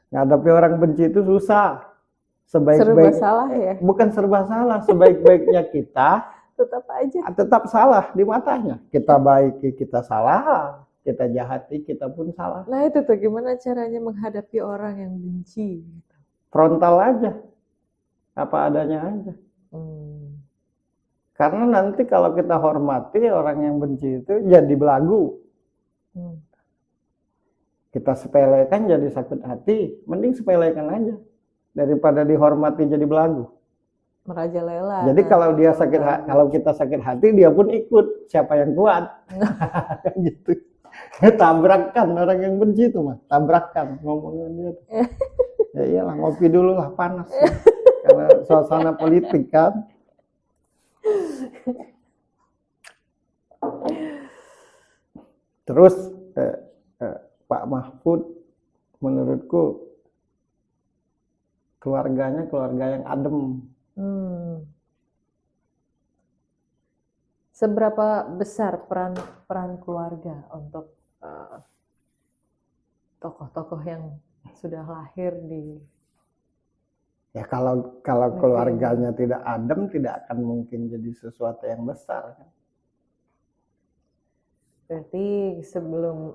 Ngadepi orang benci itu susah. Serba salah ya? Bukan serba salah, sebaik-baiknya kita tetap salah di matanya. Kita baiki kita salah, kita jahati kita pun salah. Nah itu tuh gimana caranya menghadapi orang yang benci? Frontal aja, apa adanya aja. Karena nanti kalau kita hormati orang yang benci itu jadi belagu. Kita sepelekan jadi sakit hati, mending sepelekan aja daripada dihormati jadi belagu. Merajalela. Jadi kalau dia kalau kita sakit hati, dia pun ikut. Siapa yang kuat? Gitu. Tabrakan orang yang benci itu mah, tabrakan ngomongnya dia. Ya iyalah, ngopi dulu lah, panas. Karena suasana politik kan. Terus Pak Mahfud menurutku keluarganya keluarga yang adem. Seberapa besar peran keluarga untuk tokoh-tokoh yang sudah lahir di... Ya kalau keluarganya tidak adem, tidak akan mungkin jadi sesuatu yang besar kan. Berarti sebelum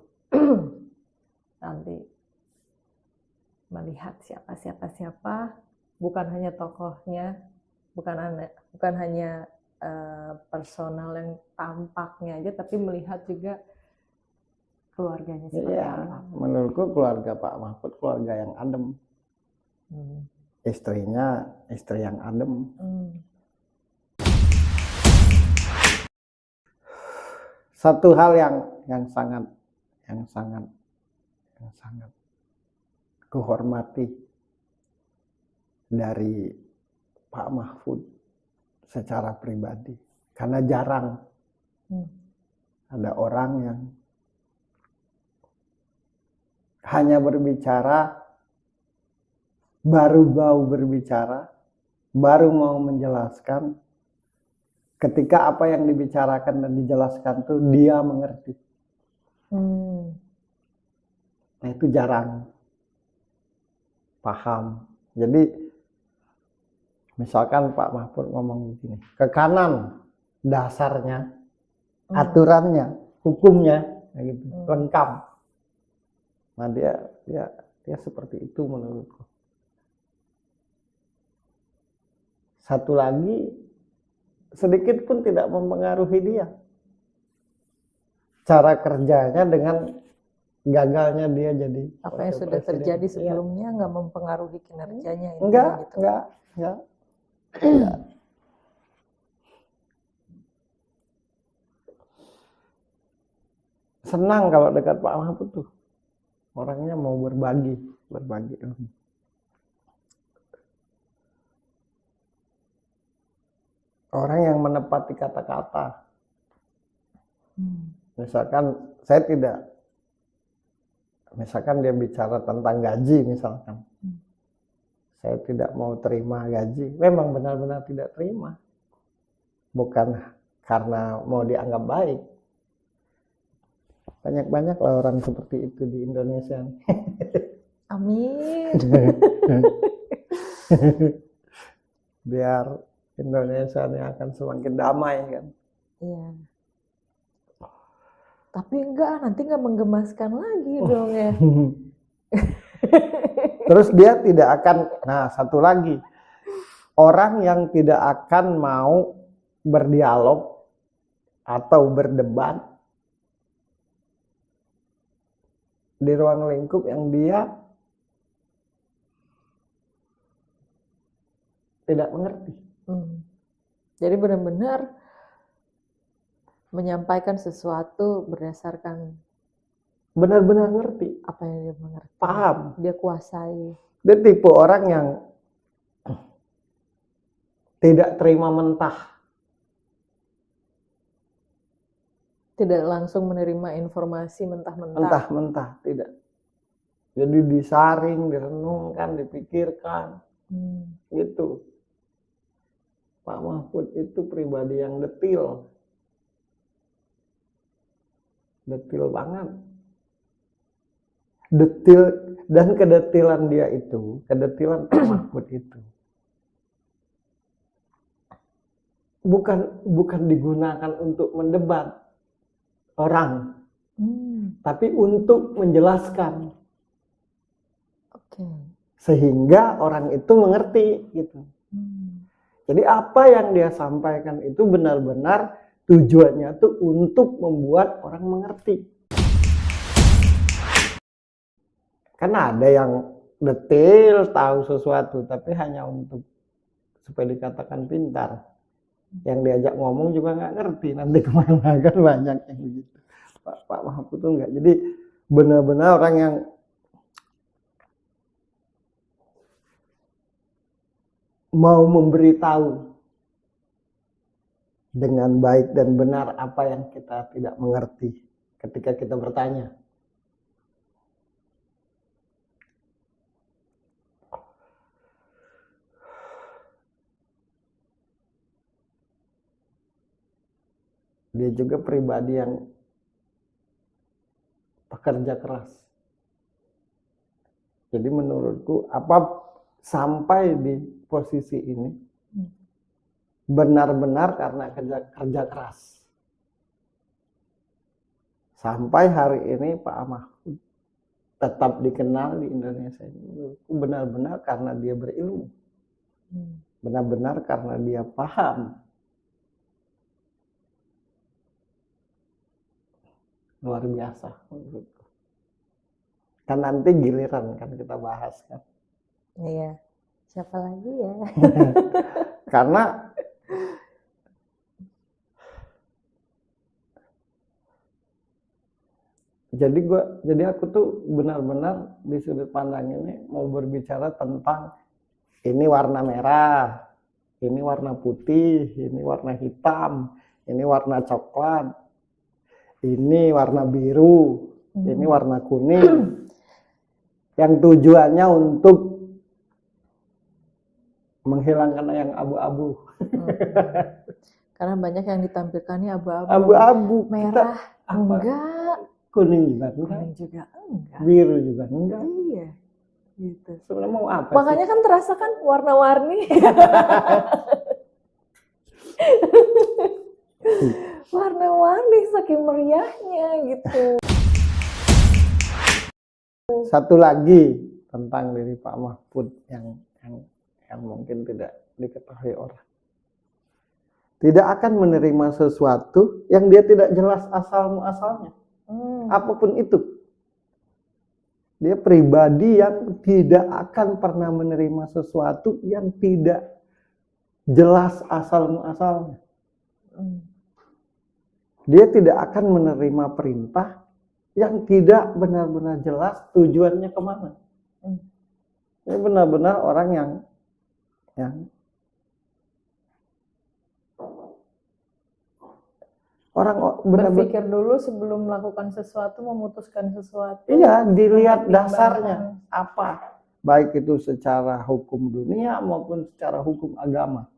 nanti melihat siapa, bukan hanya tokohnya, bukan hanya personal yang tampaknya aja, tapi melihat juga keluarganya seperti apa. Menurutku keluarga Pak Mahfud keluarga yang adem. Istrinya istri yang adem. Satu hal yang sangat kuhormati dari Pak Mahfud secara pribadi, karena jarang ada orang yang hanya berbicara, baru mau berbicara, baru mau menjelaskan, ketika apa yang dibicarakan dan dijelaskan tuh dia mengerti. Nah itu jarang paham. Jadi misalkan Pak Mahfud ngomong begini, ke kanan dasarnya, aturannya, hukumnya, gitu, lengkap. Nah dia seperti itu menurutku. Satu lagi, sedikit pun tidak mempengaruhi dia. Cara kerjanya dengan gagalnya dia jadi apa yang sudah terjadi sebelumnya nggak mempengaruhi kinerjanya. Enggak. Senang kalau dekat Pak Mahfud tuh. Orangnya mau berbagi. Orang yang menepati kata-kata. Misalkan misalkan dia bicara tentang gaji misalkan. Saya tidak mau terima gaji. Memang benar-benar tidak terima. Bukan karena mau dianggap baik. Banyak-banyak lah orang seperti itu di Indonesia. Amin. Biar Indonesia ini akan semakin damai kan. Iya. Tapi nanti nggak menggemaskan lagi dong ya. Terus dia tidak akan, nah satu lagi, orang yang tidak akan mau berdialog atau berdebat di ruang lingkup yang dia tidak mengerti. Jadi benar-benar menyampaikan sesuatu berdasarkan benar-benar ngerti apa yang dia mengerti, paham, dia kuasai. Dia tipe orang yang tidak terima mentah, tidak langsung menerima informasi mentah-mentah, tidak. Jadi disaring, direnungkan, dipikirkan, gitu. Pak Mahfud itu pribadi yang detil banget. detil dan kedetilan dia itu, kedetilan Pak Mahfud itu bukan digunakan untuk mendebat orang, tapi untuk menjelaskan. Oke. Sehingga orang itu mengerti gitu. Jadi apa yang dia sampaikan itu benar-benar tujuannya tuh untuk membuat orang mengerti. Karena ada yang detail tahu sesuatu tapi hanya untuk supaya dikatakan pintar. Yang diajak ngomong juga nggak ngerti, nanti kemana kan banyak yang begitu. Pak Mahfud tuh nggak. Jadi benar-benar orang yang mau memberitahu dengan baik dan benar apa yang kita tidak mengerti ketika kita bertanya. Dia juga pribadi yang pekerja keras. Jadi menurutku sampai di posisi ini benar-benar karena kerja keras. Sampai hari ini Pak Mahfud tetap dikenal di Indonesia ini benar-benar karena dia berilmu. Benar-benar karena dia paham. Luar biasa menurutku. Kan nanti giliran kan kita bahas kan. Iya. Siapa lagi ya? Karena jadi aku tuh benar-benar di sudut pandang ini mau berbicara tentang ini warna merah, ini warna putih, ini warna hitam, ini warna coklat, ini warna biru, ini warna kuning. Yang tujuannya untuk menghilangkan yang abu-abu. Karena banyak yang ditampilkan ini abu-abu. Abu-abu. Merah enggak. Kuning juga enggak. Kuning juga enggak. Biru juga enggak. Iya. Gitu. Sebenarnya mau apa Makanya sih? kan terasa kan warna-warni. Warna-warni saking meriahnya gitu. Satu lagi tentang diri Pak Mahfud yang mungkin tidak diketahui orang. Tidak akan menerima sesuatu yang dia tidak jelas asal-muasalnya. Apapun itu. Dia pribadi yang tidak akan pernah menerima sesuatu yang tidak jelas asal-muasalnya. Dia tidak akan menerima perintah yang tidak benar-benar jelas tujuannya kemana. Ini benar-benar orang yang orang berpikir dulu sebelum melakukan sesuatu, memutuskan sesuatu. Iya, dilihat dasarnya apa, baik itu secara hukum dunia maupun secara hukum agama.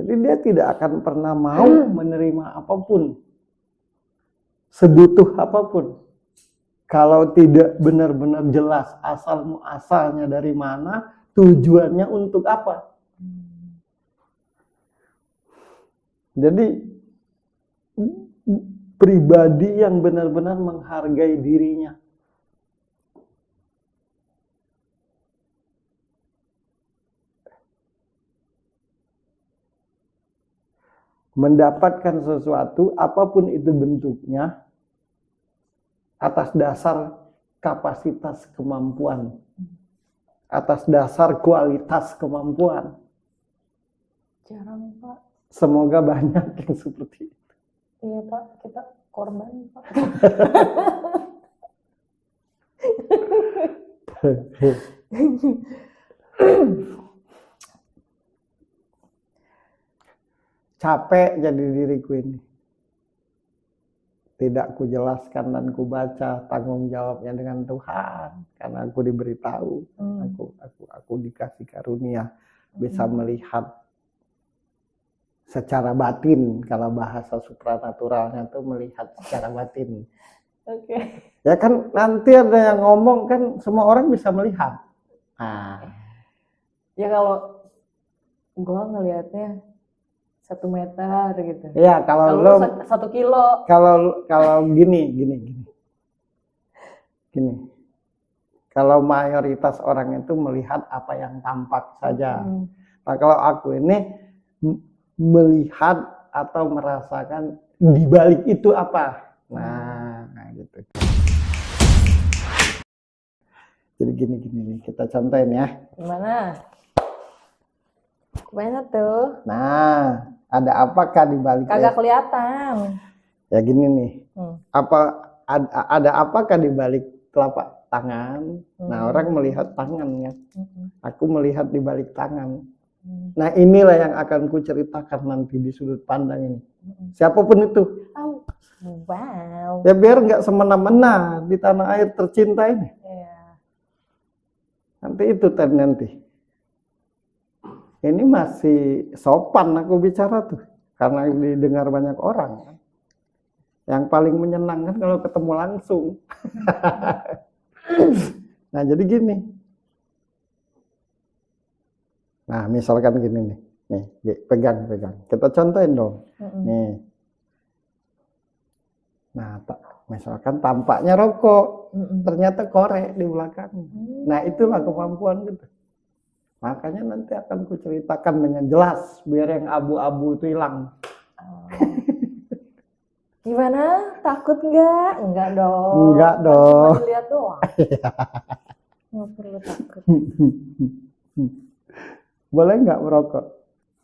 Jadi dia tidak akan pernah mau menerima apapun, sebutuh apapun, kalau tidak benar-benar jelas asal muasalnya dari mana, tujuannya untuk apa. Jadi pribadi yang benar-benar menghargai dirinya. Mendapatkan sesuatu apapun itu bentuknya atas dasar kapasitas kemampuan, atas dasar kualitas kemampuan. Jarang, Pak. Semoga banyak yang seperti itu. Iya, Pak, kita korban, Pak. Capek jadi diriku ini. Tidak kujelaskan dan kubaca, tanggung jawabnya dengan Tuhan. Karena aku diberitahu, aku dikasih karunia bisa melihat secara batin. Kalau bahasa supranaturalnya itu melihat secara batin. Oke. Ya kan nanti ada yang ngomong kan semua orang bisa melihat. Nah, Ya kalau gua ngelihatnya 1 meter gitu. ya kalau Kalau lo lu 1 kilo. kalau gini. Kalau mayoritas orang itu melihat apa yang tampak saja. Nah, kalau aku ini melihat atau merasakan di balik itu apa. Nah, gitu. Jadi gini, kita contohin ya. Gimana? Gimana tuh? Nah, ada apakah di balik Kagak kelihatan. Ya gini nih. Hmm. Ada apakah di balik telapak tangan? Nah, orang melihat tangan ya. Aku melihat di balik tangan. Nah, inilah yang akan kuceritakan nanti di sudut pandang ini. Siapapun itu. Oh, wow. Ya biar nggak semena-mena di tanah air tercinta ini. Nanti itu nanti. Ini masih sopan aku bicara tuh. Karena didengar banyak orang. Yang paling menyenangkan kalau ketemu langsung. Nah, jadi gini. Nah, misalkan gini nih. Nih, pegang. Kita contohin dong. Nih. Nah, misalkan tampaknya rokok. Ternyata korek di belakang. Nah, itulah kemampuan gitu. Makanya nanti akan kuceritakan dengan jelas biar yang abu-abu itu hilang. Gimana? Takut nggak? Enggak dong. Enggak dong. Cuma dilihat doang. Nggak perlu takut. Boleh nggak merokok?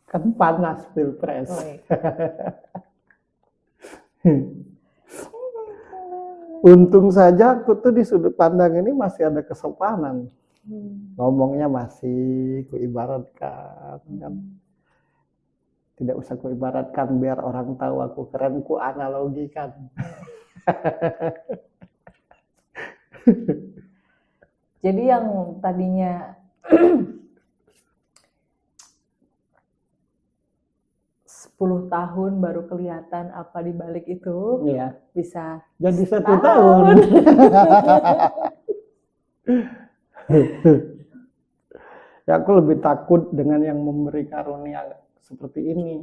Kan panas pilpres. Untung saja aku tuh di sudut pandang ini masih ada kesopanan. Ngomongnya masih kuibaratkan kan. Tidak usah kuibaratkan biar orang tahu aku keren, ku analogikan. Jadi yang tadinya 10 tahun baru kelihatan apa di balik itu, Iya. bisa jadi 1 tahun. Ya aku lebih takut dengan yang memberi karunia seperti ini.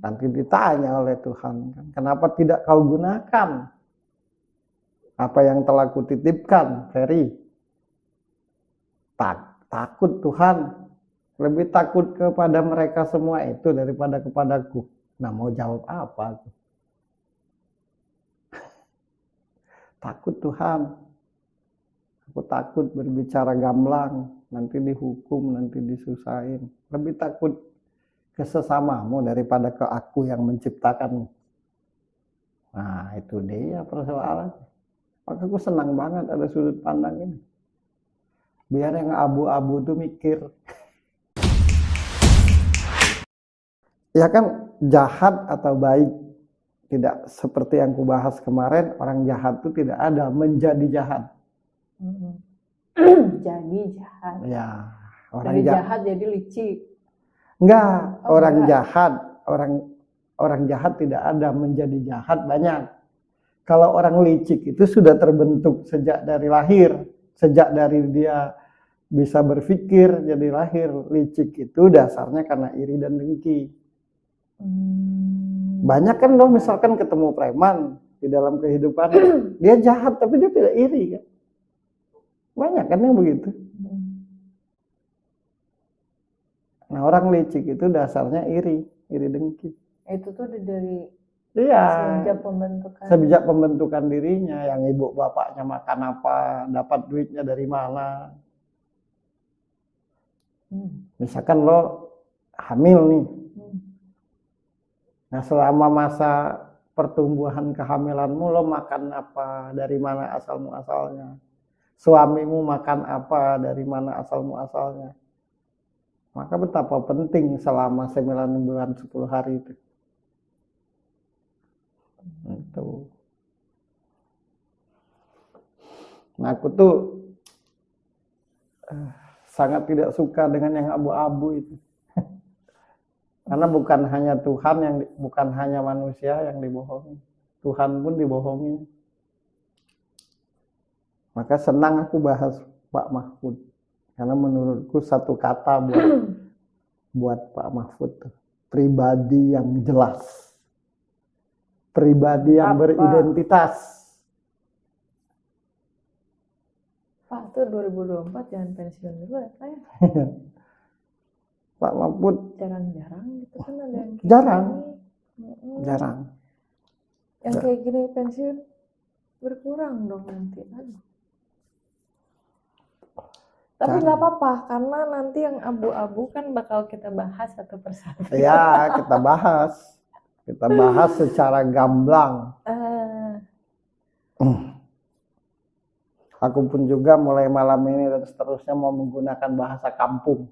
Nanti ditanya oleh Tuhan, kenapa tidak kau gunakan apa yang telah kutitipkan, Ferry? Takut Tuhan, lebih takut kepada mereka semua itu daripada kepadaku. Nah, mau jawab apa? Takut Tuhan. Aku takut berbicara gamblang, nanti dihukum, nanti disusahin. Lebih takut ke sesamamu daripada ke aku yang menciptakanmu. Nah, itu dia persoalan. Maka aku senang banget ada sudut pandang ini. Biar yang abu-abu tuh mikir. Ya kan, jahat atau baik. Tidak seperti yang kubahas kemarin, orang jahat itu tidak ada menjadi jahat. Jadi jahat. Ya, orang dari jahat jadi licik. Enggak, orang jahat tidak ada menjadi jahat banyak. Kalau orang licik itu sudah terbentuk sejak dari lahir, sejak dari dia bisa berpikir jadi lahir. Licik itu dasarnya karena iri dan dengki. Banyak kan loh misalkan ketemu preman di dalam kehidupan, dia jahat tapi dia tidak iri kan. Banyak kan yang begitu. Nah, orang licik itu dasarnya iri dengki. Itu tuh dari sejak pembentukan dirinya, yang ibu bapaknya makan apa, dapat duitnya dari mana. Misalkan lo hamil nih. Nah, selama masa pertumbuhan kehamilanmu lo makan apa, dari mana asal-muasalnya. Suamimu makan apa, dari mana asal-muasalnya. Maka betapa penting selama 9 bulan 10 hari itu. Itu. Nah, aku tuh sangat tidak suka dengan yang abu-abu itu. Karena bukan hanya Tuhan bukan hanya manusia yang dibohongi. Tuhan pun dibohongi. Maka senang aku bahas Pak Mahfud. Karena menurutku satu kata buat Pak Mahfud tuh, pribadi yang jelas. Pribadi yang beridentitas. Pak tuh 2024 jangan pensiun dulu ya Pak ya. Pak Mahfud Jarang-jarang gitu kan ada yang kayak Jarang. gini. jarang. Yang kayak gini pensiun berkurang dong nanti. Aduh. Tapi nggak apa-apa karena nanti yang abu-abu kan bakal kita bahas satu persatu. Ya, kita bahas. Kita bahas secara gamblang. Aku pun juga mulai malam ini dan seterusnya mau menggunakan bahasa kampung.